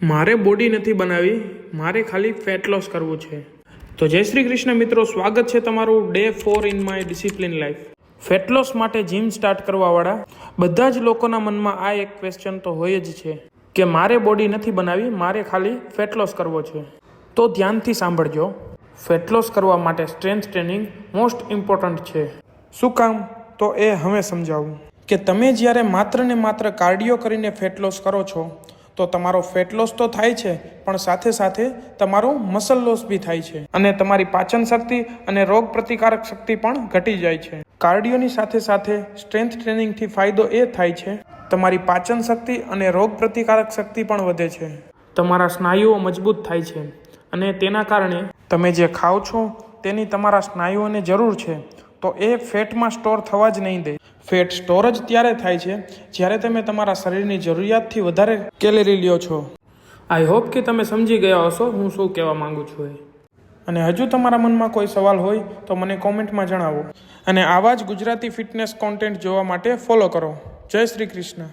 મારે બોડી નથી બનાવી, મારે ખાલી ફેટ લોસ કરવું છે. તો જય શ્રી કૃષ્ણ મિત્રો, સ્વાગત છે તમારું day 4 in my discipline life. Fat loss માટે જીમ સ્ટાર્ટ કરવાવાળા બધા જ લોકોના મનમાં આ એક ક્વેશ્ચન તો હોય જ છે કે મારે બોડી નથી બનાવી, મારે ખાલી ફેટ લોસ કરવો છે. તો ધ્યાનથી સાંભળજો, ફેટ લોસ કરવા માટે સ્ટ્રેન્થ ટ્રેનિંગ મોસ્ટ ઇમ્પોર્ટન્ટ છે. શું કામ? તો એ હવે સમજાવું કે તમે જ્યારે માત્ર ને માત્ર કાર્ડિયો કરીને ફેટ લોસ કરો છો તો તમારો ફેટ લોસ તો થાય છે, પણ સાથે સાથે તમારું મસલ લોસ બી થાય છે અને તમારી પાચન શક્તિ અને રોગ પ્રતિકારક શક્તિ પણ ઘટી જાય છે. કાર્ડિયોની સાથે સાથે સ્ટ્રેન્થ ટ્રેનિંગથી ફાયદો એ થાય છે તમારી પાચન શક્તિ અને રોગ પ્રતિકારક શક્તિ પણ વધે છે. તમારા સ્નાયુઓ મજબૂત થાય છે અને તેના કારણે તમે જે ખાઓ છો તેની તમારા સ્નાયુઓને જરૂર છે, તો એ ફેટમાં સ્ટોર થવા જ નહીં દે. ફેટ સ્ટોર જ ત્યારે થાય છે જ્યારે તમે તમારા શરીરની જરૂરિયાતથી વધારે કેલેરી લ્યો છો. આઈ હોપ કે તમે સમજી ગયા હશો હું શું કહેવા માંગુ છું. અને હજુ તમારા મનમાં કોઈ સવાલ હોય તો મને કોમેન્ટમાં જણાવો. અને આવા જ ગુજરાતી ફિટનેસ કોન્ટેન્ટ જોવા માટે ફોલો કરો. જય શ્રી કૃષ્ણ.